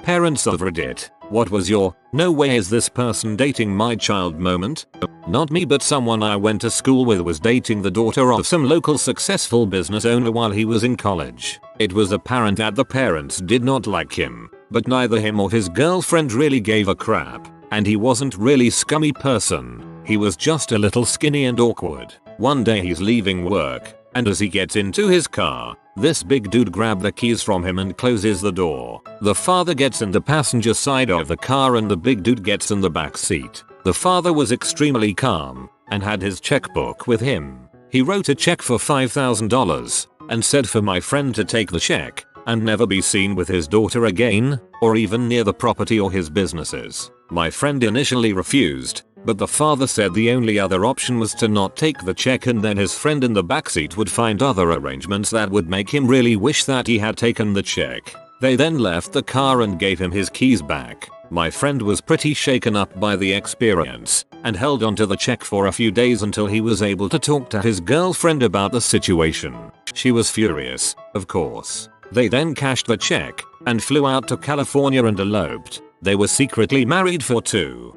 Parents of Reddit, what was your "no way is this person dating my child" moment? Not me, but someone I went to school with was dating the daughter of some local successful business owner while he was in college. It was apparent that the parents did not like him, but neither him or his girlfriend really gave a crap, and he wasn't really scummy person. He was just a little skinny and awkward. One day he's leaving work, and as he gets into his car, this big dude grabbed the keys from him and closes the door. The father gets in the passenger side of the car and the big dude gets in the back seat. The father was extremely calm and had his checkbook with him. He wrote a check for $5,000 and said for my friend to take the check and never be seen with his daughter again or even near the property or his businesses. My friend initially refused, but the father said the only other option was to not take the check, and then his friend in the backseat would find other arrangements that would make him really wish that he had taken the check. They then left the car and gave him his keys back. My friend was pretty shaken up by the experience and held onto the check for a few days until he was able to talk to his girlfriend about the situation. She was furious, of course. They then cashed the check and flew out to California and eloped. They were secretly married for 2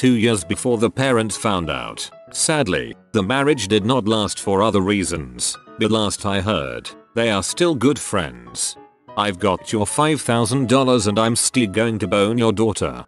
years before the parents found out. Sadly, the marriage did not last for other reasons, but last I heard, they are still good friends. I've got your $5,000 and I'm still going to bone your daughter.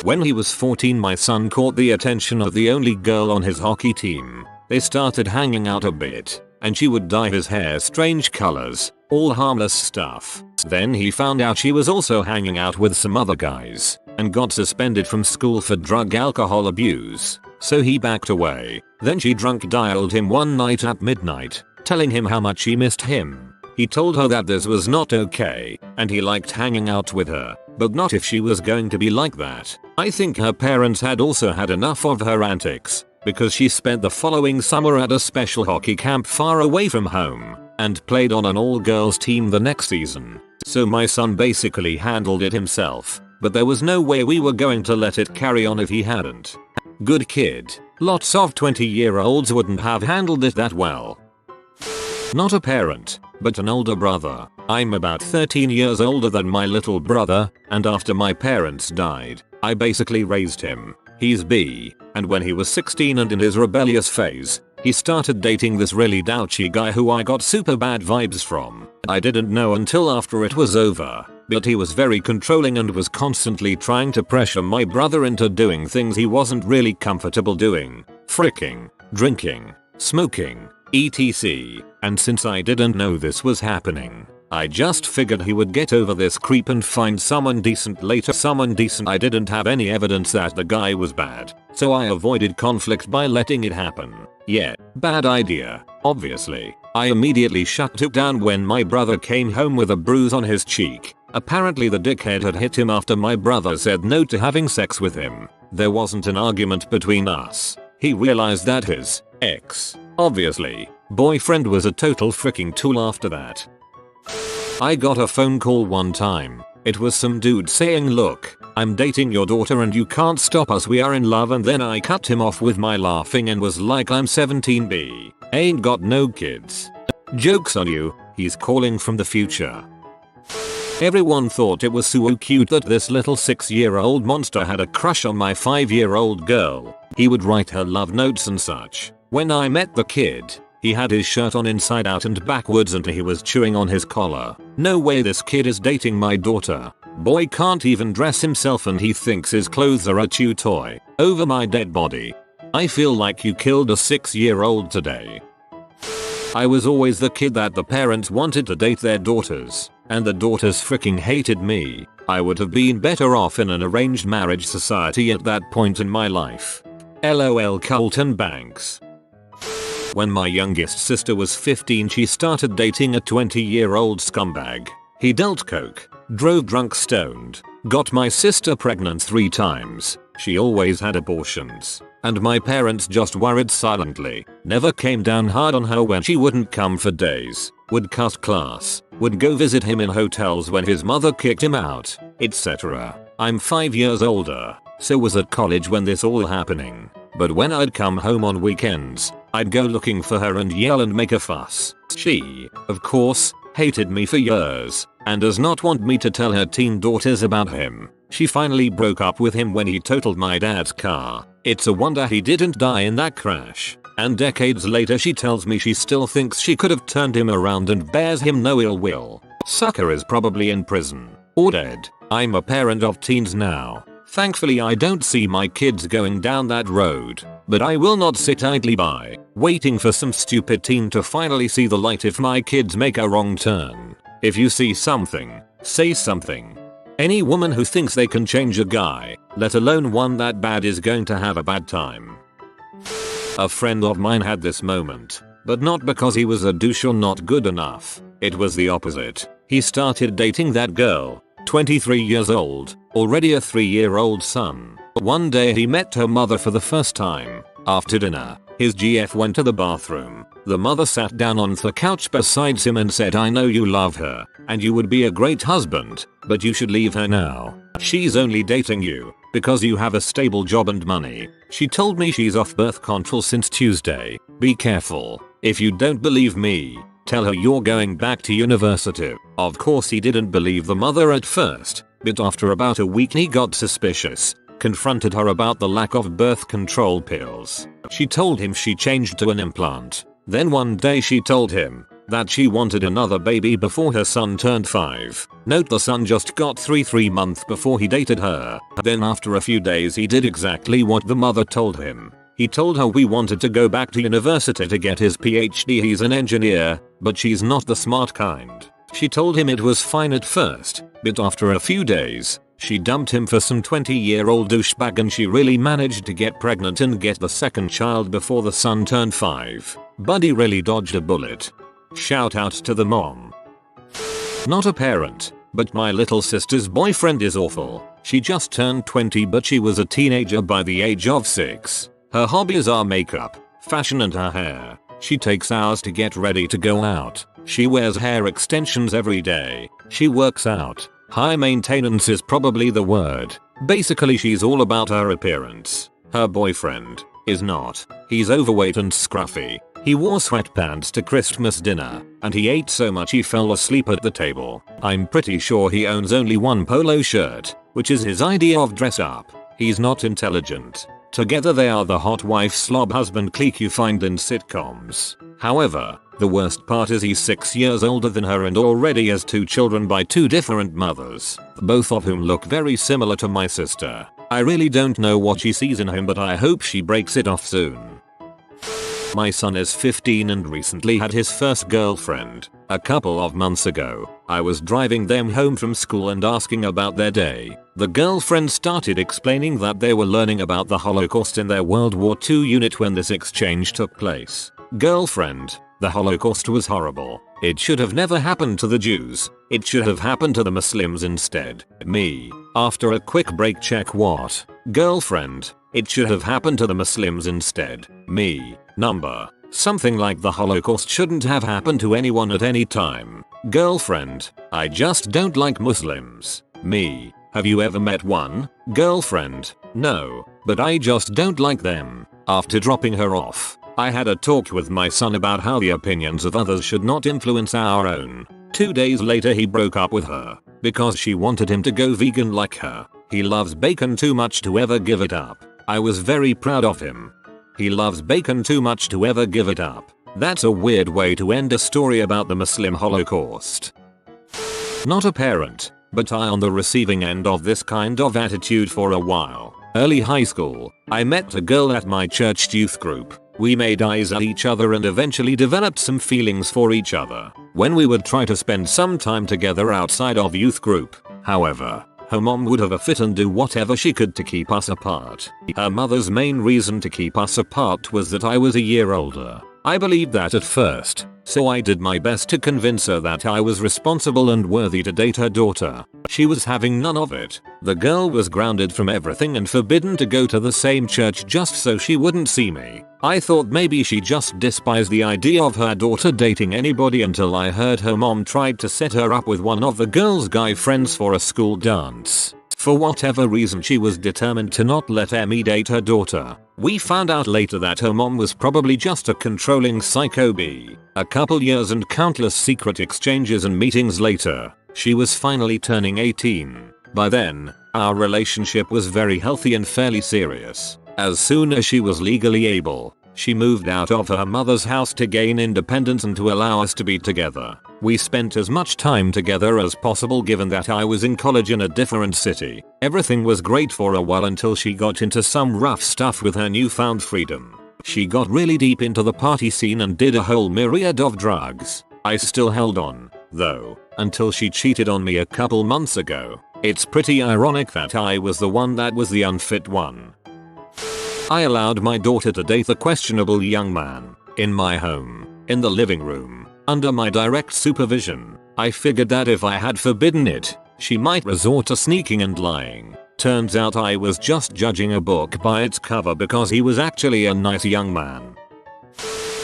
When he was 14, my son caught the attention of the only girl on his hockey team. They started hanging out a bit, and she would dye his hair strange colors, all harmless stuff. Then he found out she was also hanging out with some other guys and got suspended from school for drug alcohol abuse, so he backed away. Then she drunk dialed him one night at midnight, telling him how much she missed him. He told her that this was not okay and he liked hanging out with her, but not if she was going to be like that. I think her parents had also had enough of her antics, because she spent the following summer at a special hockey camp far away from home and played on an all-girls team the next season. So my son basically handled it himself, but there was no way we were going to let it carry on if he hadn't. Good kid. Lots of 20-year-olds wouldn't have handled it that well. Not a parent, but an older brother. I'm about 13 years older than my little brother, and after my parents died, I basically raised him. He's B, and when he was 16 and in his rebellious phase, he started dating this really douchey guy who I got super bad vibes from. I didn't know until after it was over, but he was very controlling and was constantly trying to pressure my brother into doing things he wasn't really comfortable doing. Fricking, drinking, smoking, etc. And since I didn't know this was happening, I just figured he would get over this creep and find someone decent later. I didn't have any evidence that the guy was bad, so I avoided conflict by letting it happen. Yeah, bad idea, obviously. I immediately shut it down when my brother came home with a bruise on his cheek. Apparently the dickhead had hit him after my brother said no to having sex with him. There wasn't an argument between us. He realized that his obviously, boyfriend was a total freaking tool after that. I got a phone call one time. It was some dude saying, "Look, I'm dating your daughter and you can't stop us, we are in love," and then I cut him off with my laughing and was like, "I'm 17B. Ain't got no kids." Joke's on you, he's calling from the future. Everyone thought it was so cute that this little 6-year-old monster had a crush on my 5-year-old girl. He would write her love notes and such. When I met the kid, he had his shirt on inside out and backwards and he was chewing on his collar. No way this kid is dating my daughter. Boy can't even dress himself and he thinks his clothes are a chew toy. Over my dead body. I feel like you killed a 6-year-old today. I was always the kid that the parents wanted to date their daughters, and the daughters freaking hated me. I would have been better off in an arranged marriage society at that point in my life. LOL Colton Banks. When my youngest sister was 15, she started dating a 20-year-old scumbag. He dealt coke, drove drunk stoned, got my sister pregnant 3 times. She always had abortions. And my parents just worried silently. Never came down hard on her when she wouldn't come for days. Would cut class. Would go visit him in hotels when his mother kicked him out, etc. I'm 5 years older, so was at college when this all happening. But when I'd come home on weekends, I'd go looking for her and yell and make a fuss. She, of course, hated me for years, and does not want me to tell her teen daughters about him. She finally broke up with him when he totaled my dad's car. It's a wonder he didn't die in that crash. And decades later she tells me she still thinks she could have turned him around and bears him no ill will. Sucker is probably in prison. Or dead. I'm a parent of teens now. Thankfully I don't see my kids going down that road. But I will not sit idly by, waiting for some stupid teen to finally see the light if my kids make a wrong turn. If you see something, say something. Any woman who thinks they can change a guy, let alone one that bad, is going to have a bad time. A friend of mine had this moment, but not because he was a douche or not good enough. It was the opposite. He started dating that girl, 23 years old, already a 3-year-old son. One day he met her mother for the first time. After dinner, his GF went to the bathroom. The mother sat down on the couch beside him and said, "I know you love her, and you would be a great husband, but you should leave her now. She's only dating you because you have a stable job and money. She told me she's off birth control since Tuesday. Be careful. If you don't believe me, tell her you're going back to university." Of course he didn't believe the mother at first, but after about a week he got suspicious. Confronted her about the lack of birth control pills. She told him she changed to an implant. Then one day she told him that she wanted another baby before her son turned 5. Note the son just got 3 months before he dated her. Then after a few days he did exactly what the mother told him. He told her we wanted to go back to university to get his PhD. He's an engineer, but she's not the smart kind. She told him it was fine at first, but after a few days, she dumped him for some 20-year-old douchebag, and she really managed to get pregnant and get the second child before the son turned 5. Buddy really dodged a bullet. Shout out to the mom. Not a parent, but my little sister's boyfriend is awful. She just turned 20 but she was a teenager by the age of 6. Her hobbies are makeup, fashion and her hair. She takes hours to get ready to go out. She wears hair extensions every day. She works out. High maintenance is probably the word. Basically she's all about her appearance. Her boyfriend is not. He's overweight and scruffy. He wore sweatpants to Christmas dinner, and he ate so much he fell asleep at the table. I'm pretty sure he owns only one polo shirt, which is his idea of dress up. He's not intelligent. Together they are the hot wife slob husband clique you find in sitcoms. However, the worst part is he's 6 years older than her and already has 2 children by 2 different mothers, both of whom look very similar to my sister. I really don't know what she sees in him, but I hope she breaks it off soon. My son is 15 and recently had his first girlfriend. A couple of months ago, I was driving them home from school and asking about their day. The girlfriend started explaining that they were learning about the Holocaust in their World War II unit when this exchange took place. Girlfriend: the Holocaust was horrible. It should have never happened to the Jews. It should have happened to the Muslims instead. Me: after a quick break check. What? Girlfriend: it should have happened to the Muslims instead. Me: number: something like the Holocaust shouldn't have happened to anyone at any time. Girlfriend: I just don't like Muslims. Me: have you ever met one? Girlfriend: no, but I just don't like them. After dropping her off, I had a talk with my son about how the opinions of others should not influence our own. 2 days later he broke up with her because she wanted him to go vegan like her. He loves bacon too much to ever give it up. I was very proud of him. He loves bacon too much to ever give it up. That's a weird way to end a story about the Muslim Holocaust. Not a parent, but I on the receiving end of this kind of attitude for a while. Early high school, I met a girl at my church youth group. We made eyes at each other and eventually developed some feelings for each other. When we would try to spend some time together outside of youth group, however, her mom would have a fit and do whatever she could to keep us apart. Her mother's main reason to keep us apart was that I was a year older. I believed that at first, so I did my best to convince her that I was responsible and worthy to date her daughter. She was having none of it. The girl was grounded from everything and forbidden to go to the same church just so she wouldn't see me. I thought maybe she just despised the idea of her daughter dating anybody until I heard her mom tried to set her up with one of the girl's guy friends for a school dance. For whatever reason she was determined to not let Emmy date her daughter. We found out later that her mom was probably just a controlling psycho bee. A couple years and countless secret exchanges and meetings later, she was finally turning 18. By then, our relationship was very healthy and fairly serious. As soon as she was legally able, she moved out of her mother's house to gain independence and to allow us to be together. We spent as much time together as possible given that I was in college in a different city. Everything was great for a while until she got into some rough stuff with her newfound freedom. She got really deep into the party scene and did a whole myriad of drugs. I still held on, though, until she cheated on me a couple months ago. It's pretty ironic that I was the one that was the unfit one. I allowed my daughter to date the questionable young man, in my home, in the living room, under my direct supervision. I figured that if I had forbidden it, she might resort to sneaking and lying. Turns out I was just judging a book by its cover because he was actually a nice young man.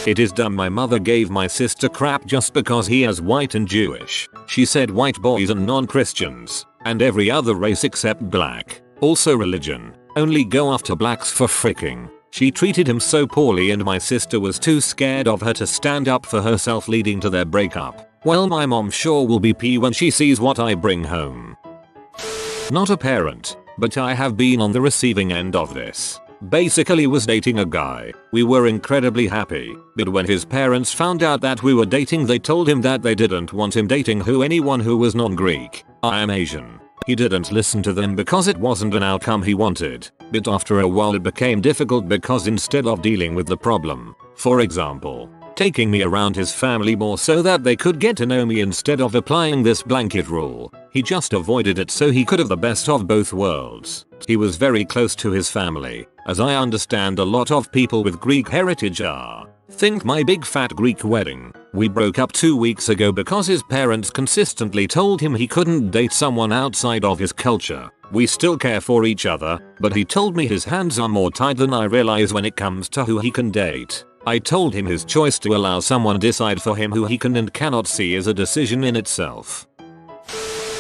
It is dumb my mother gave my sister crap just because he is white and Jewish. She said white boys and non-Christians, and every other race except black, also religion, only go after blacks for fricking. She treated him so poorly and my sister was too scared of her to stand up for herself, leading to their breakup. Well, my mom sure will be pee when she sees what I bring home. Not a parent, but I have been on the receiving end of this. Basically was dating a guy. We were incredibly happy, but when his parents found out that we were dating, they told him that they didn't want him dating anyone who was non-Greek. I am Asian. He didn't listen to them because it wasn't an outcome he wanted, but after a while it became difficult because instead of dealing with the problem, for example, taking me around his family more so that they could get to know me instead of applying this blanket rule, he just avoided it so he could have the best of both worlds. He was very close to his family, as I understand a lot of people with Greek heritage are. Think my big fat Greek wedding. We broke up 2 weeks ago because his parents consistently told him he couldn't date someone outside of his culture. We still care for each other, but he told me his hands are more tied than I realize when it comes to who he can date. I told him his choice to allow someone decide for him who he can and cannot see is a decision in itself.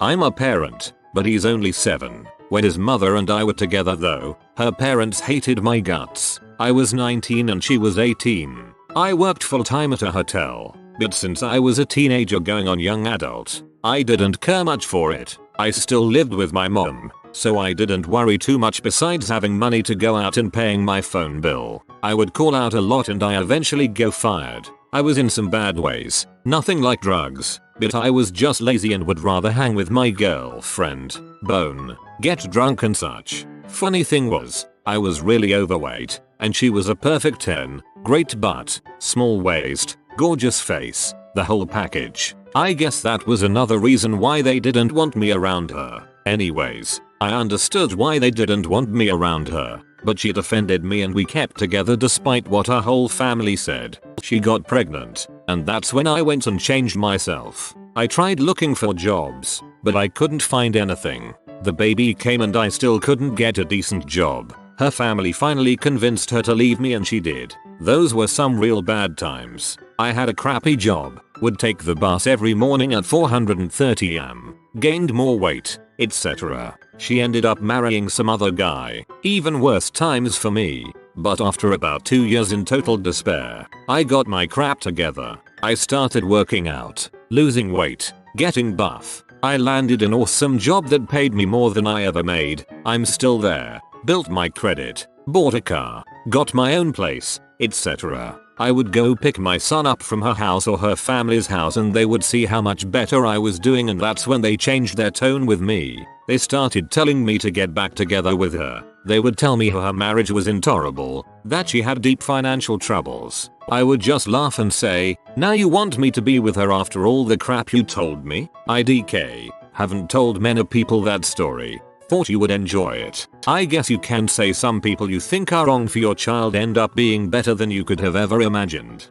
I'm a parent, but he's only 7. When his mother and I were together though, her parents hated my guts. I was 19 and she was 18. I worked full time at a hotel, but since I was a teenager going on young adult, I didn't care much for it. I still lived with my mom, so I didn't worry too much besides having money to go out and paying my phone bill. I would call out a lot and I eventually go fired. I was in some bad ways, nothing like drugs, but I was just lazy and would rather hang with my girlfriend, bone, get drunk and such. Funny thing was, I was really overweight, and she was a perfect 10, great butt, small waist, gorgeous face, the whole package. I guess that was another reason why they didn't want me around her. Anyways, I understood why they didn't want me around her, but she defended me and we kept together despite what her whole family said. She got pregnant, and that's when I went and changed myself. I tried looking for jobs, but I couldn't find anything. The baby came and I still couldn't get a decent job. Her family finally convinced her to leave me and she did. Those were some real bad times. I had a crappy job, would take the bus every morning at 4:30 am, gained more weight, etc. She ended up marrying some other guy. Even worse times for me. But after about 2 years in total despair, I got my crap together. I started working out, losing weight, getting buff. I landed an awesome job that paid me more than I ever made. I'm still there. Built my credit, bought a car, got my own place, etc. I would go pick my son up from her house or her family's house and they would see how much better I was doing, and that's when they changed their tone with me. They started telling me to get back together with her. They would tell me her marriage was intolerable, that she had deep financial troubles. I would just laugh and say, now you want me to be with her after all the crap you told me? IDK. Haven't told many people that story. Thought you would enjoy it. I guess you can say some people you think are wrong for your child end up being better than you could have ever imagined.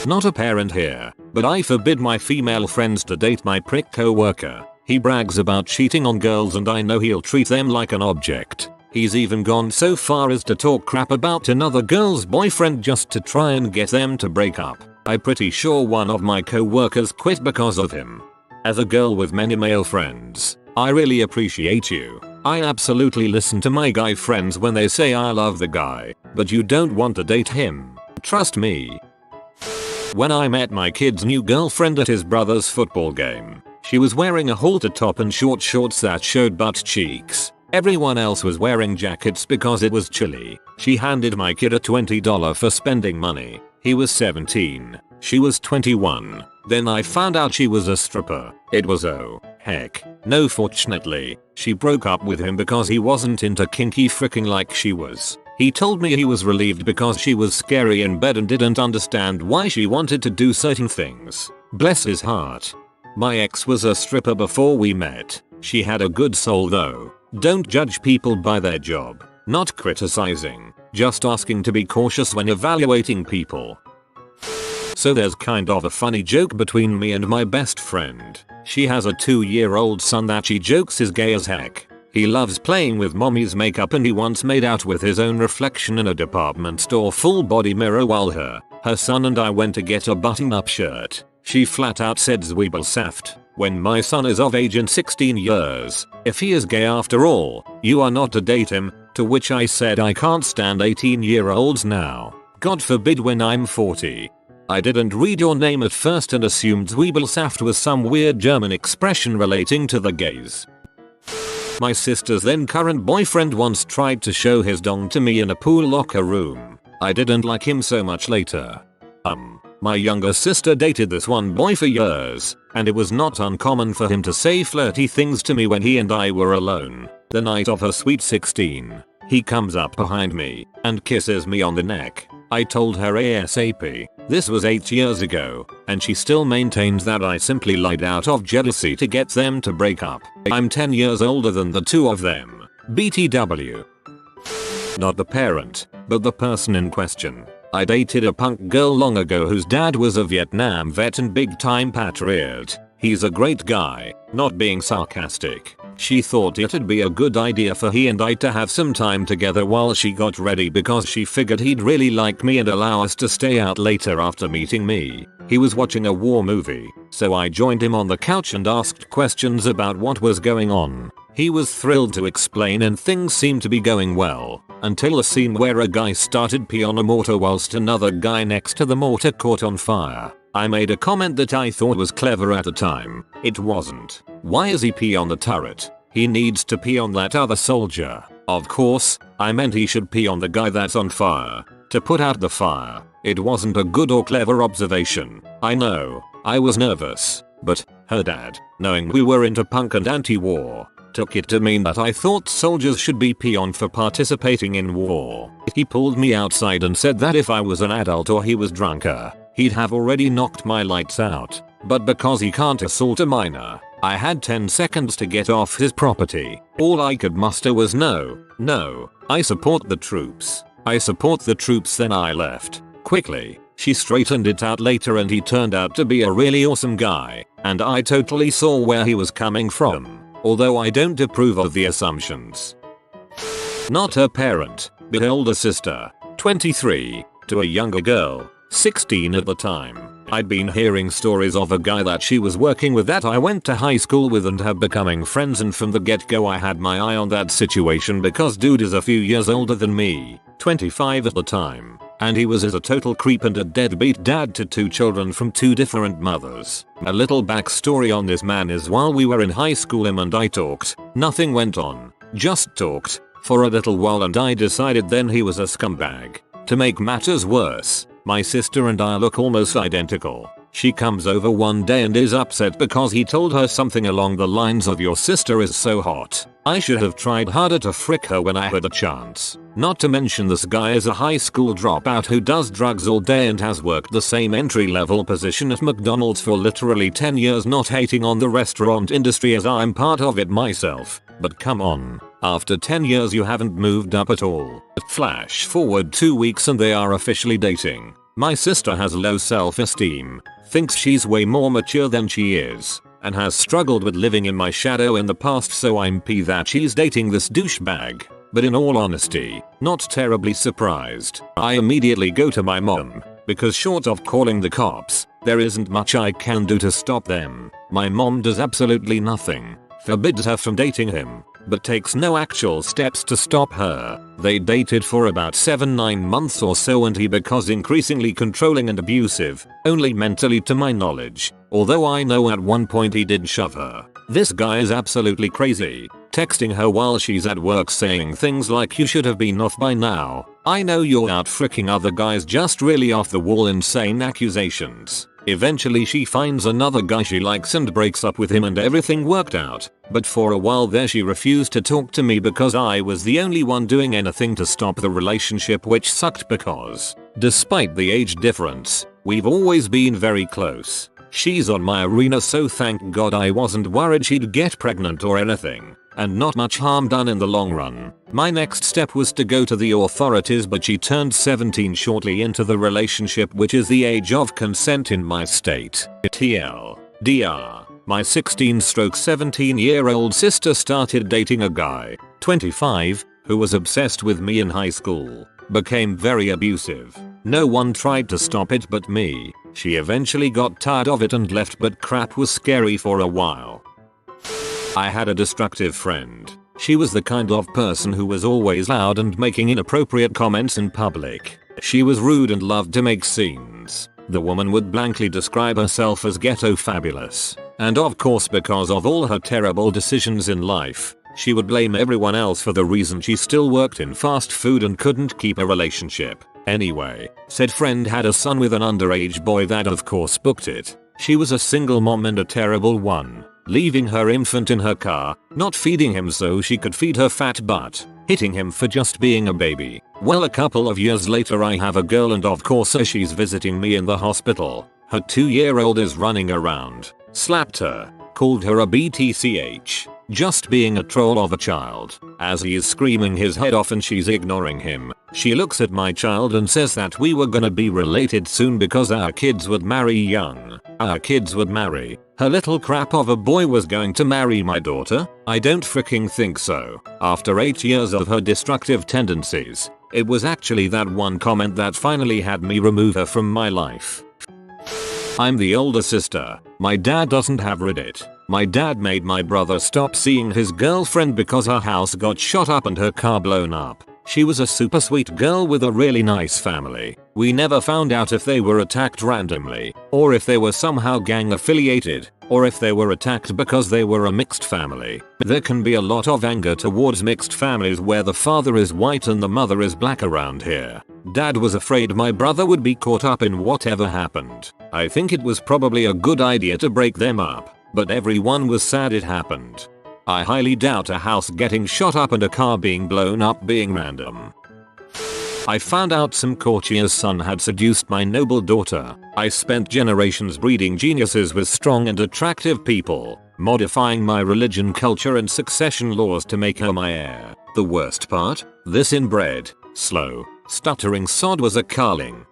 Not a parent here, but I forbid my female friends to date my prick co-worker. He brags about cheating on girls and I know he'll treat them like an object. He's even gone so far as to talk crap about another girl's boyfriend just to try and get them to break up. I'm pretty sure one of my co-workers quit because of him. As a girl with many male friends, I really appreciate you. I absolutely listen to my guy friends when they say I love the guy, but you don't want to date him. Trust me. When I met my kid's new girlfriend at his brother's football game, she was wearing a halter top and short shorts that showed butt cheeks. Everyone else was wearing jackets because it was chilly. She handed my kid a $20 for spending money. He was 17. She was 21. Then I found out she was a stripper. It was oh heck no. Fortunately, she broke up with him because he wasn't into kinky fricking like she was. He told me he was relieved because she was scary in bed and didn't understand why she wanted to do certain things. Bless his heart. My ex was a stripper before we met. She had a good soul though. Don't judge people by their job. Not criticizing, just asking to be cautious when evaluating people. So there's kind of a funny joke between me and my best friend. She has a 2-year-old son that she jokes is gay as heck. He loves playing with mommy's makeup and he once made out with his own reflection in a department store full body mirror while her son and I went to get a button-up shirt. She flat out said Zweibelsaft. When my son is of age in 16 years, if he is gay after all, you are not to date him, to which I said I can't stand 18-year-olds now. God forbid when I'm 40. I didn't read your name at first and assumed Zweibelsaft was some weird German expression relating to the gays. My sister's then current boyfriend once tried to show his dong to me in a pool locker room. I didn't like him so much later. My younger sister dated this one boy for years, and it was not uncommon for him to say flirty things to me when he and I were alone. The night of her sweet 16, he comes up behind me and kisses me on the neck. I told her ASAP. This was 8 years ago, and she still maintains that I simply lied out of jealousy to get them to break up. I'm 10 years older than the two of them. BTW. Not the parent, but the person in question. I dated a punk girl long ago whose dad was a Vietnam vet and big time patriot. He's a great guy, not being sarcastic. She thought it'd be a good idea for he and I to have some time together while she got ready because she figured he'd really like me and allow us to stay out later after meeting me. He was watching a war movie, so I joined him on the couch and asked questions about what was going on. He was thrilled to explain and things seemed to be going well, until a scene where a guy started pee on a mortar whilst another guy next to the mortar caught on fire. I made a comment that I thought was clever at the time. It wasn't. Why is he pee on the turret? He needs to pee on that other soldier. Of course, I meant he should pee on the guy that's on fire. To put out the fire. It wasn't a good or clever observation. I know. I was nervous. But, her dad, knowing we were into punk and anti-war, took it to mean that I thought soldiers should be pee on for participating in war. He pulled me outside and said that if I was an adult or he was drunker, he'd have already knocked my lights out. But because he can't assault a minor, I had 10 seconds to get off his property. All I could muster was no, I support the troops. I support the troops. Then I left. Quickly, she straightened it out later and he turned out to be a really awesome guy, and I totally saw where he was coming from, although I don't approve of the assumptions. Not her parent, but older sister, 23, to a younger girl, 16 at the time. I'd been hearing stories of a guy that she was working with that I went to high school with and have becoming friends, and from the get-go I had my eye on that situation because dude is a few years older than me, 25 at the time, and he was as a total creep and a deadbeat dad to 2 children from 2 different mothers. A little backstory on this man is while we were in high school him and I talked, nothing went on, just talked, for a little while and I decided then he was a scumbag. To make matters worse, my sister and I look almost identical. She comes over one day and is upset because he told her something along the lines of "your sister is so hot. I should have tried harder to frick her when I had a chance." Not to mention this guy is a high school dropout who does drugs all day and has worked the same entry-level position at McDonald's for literally 10 years. Not hating on the restaurant industry as I'm part of it myself, but come on. After 10 years you haven't moved up at all. Flash forward 2 weeks and they are officially dating. My sister has low self-esteem, thinks she's way more mature than she is, and has struggled with living in my shadow in the past, so I'm pissed that she's dating this douchebag. But in all honesty, not terribly surprised. I immediately go to my mom, because short of calling the cops, there isn't much I can do to stop them. My mom does absolutely nothing, forbids her from dating him, but takes no actual steps to stop her. They dated for about 7-9 months or so and he becomes increasingly controlling and abusive, only mentally to my knowledge, although I know at one point he did shove her. This guy is absolutely crazy, texting her while she's at work saying things like you should have been off by now, I know you're out freaking other guys, just really off the wall insane accusations. Eventually she finds another guy she likes and breaks up with him and everything worked out, but for a while there she refused to talk to me because I was the only one doing anything to stop the relationship, which sucked because, despite the age difference, we've always been very close. She's on my arena, so thank God I wasn't worried she'd get pregnant or anything, and not much harm done in the long run. My next step was to go to the authorities, but she turned 17 shortly into the relationship, which is the age of consent in my state. TLDR. My 16-17-year-old sister started dating a guy, 25, who was obsessed with me in high school, became very abusive. No one tried to stop it but me. She eventually got tired of it and left, but crap was scary for a while. I had a destructive friend. She was the kind of person who was always loud and making inappropriate comments in public. She was rude and loved to make scenes. The woman would blankly describe herself as ghetto fabulous. And of course, because of all her terrible decisions in life, she would blame everyone else for the reason she still worked in fast food and couldn't keep a relationship. Anyway, said friend had a son with an underage boy that of course booked it. She was a single mom and a terrible one, leaving her infant in her car, not feeding him so she could feed her fat butt, hitting him for just being a baby. Well, a couple of years later I have a girl and of course as she's visiting me in the hospital, her 2-year-old is running around, slapped her, called her a BTCH, just being a troll of a child. As he is screaming his head off and she's ignoring him, she looks at my child and says that we were gonna be related soon because our kids would marry young. Our kids would marry. Her little crap of a boy was going to marry my daughter? I don't freaking think so. After 8 years of her destructive tendencies, it was actually that one comment that finally had me remove her from my life. I'm the older sister. My dad doesn't have Reddit. My dad made my brother stop seeing his girlfriend because her house got shot up and her car blown up. She was a super sweet girl with a really nice family. We never found out if they were attacked randomly, or if they were somehow gang affiliated, or if they were attacked because they were a mixed family. There can be a lot of anger towards mixed families where the father is white and the mother is black around here. Dad was afraid my brother would be caught up in whatever happened. I think it was probably a good idea to break them up, but everyone was sad it happened. I highly doubt a house getting shot up and a car being blown up being random. I found out some courtier's son had seduced my noble daughter. I spent generations breeding geniuses with strong and attractive people, modifying my religion, culture and succession laws to make her my heir. The worst part? This inbred, slow, stuttering sod was a Carling.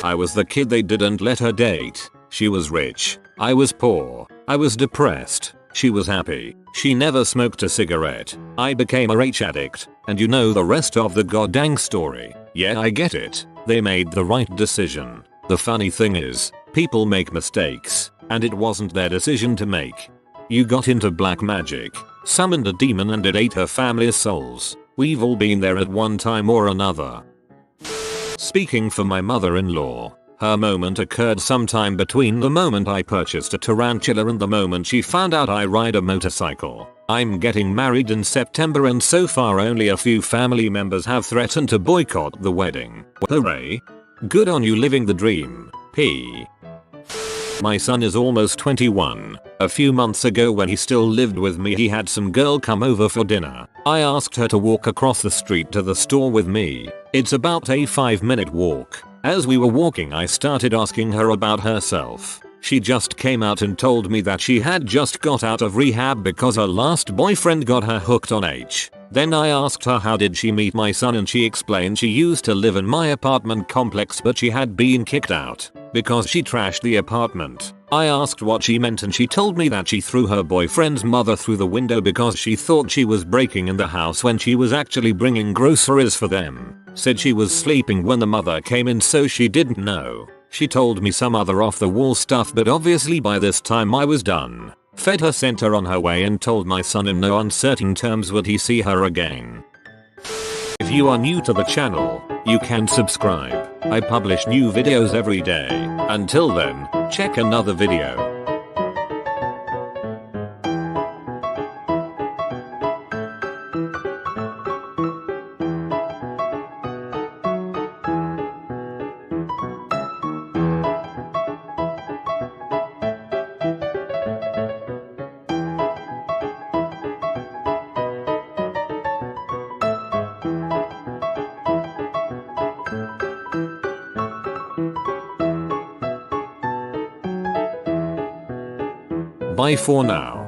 I was the kid they didn't let her date. She was rich. I was poor. I was depressed. She was happy. She never smoked a cigarette. I became a rage addict, and you know the rest of the goddamn story. Yeah, I get it. They made the right decision. The funny thing is, people make mistakes, and it wasn't their decision to make. You got into black magic, summoned a demon and it ate her family's souls. We've all been there at one time or another. Speaking for my mother-in-law, her moment occurred sometime between the moment I purchased a tarantula and the moment she found out I ride a motorcycle. I'm getting married in September and so far only a few family members have threatened to boycott the wedding. Hooray! Good on you living the dream. P. My son is almost 21. A few months ago when he still lived with me he had some girl come over for dinner. I asked her to walk across the street to the store with me. It's about a 5-minute walk. As we were walking I started asking her about herself. She just came out and told me that she had just got out of rehab because her last boyfriend got her hooked on H. Then I asked her how did she meet my son and she explained she used to live in my apartment complex but she had been kicked out because she trashed the apartment. I asked what she meant and she told me that she threw her boyfriend's mother through the window because she thought she was breaking in the house when she was actually bringing groceries for them. Said she was sleeping when the mother came in so she didn't know. She told me some other off the wall stuff but obviously by this time I was done. fed her, sent her on her way, and told my son in no uncertain terms would he see her again. If you are new to the channel, you can subscribe. I publish new videos every day. Until then, check another video. Bye for now.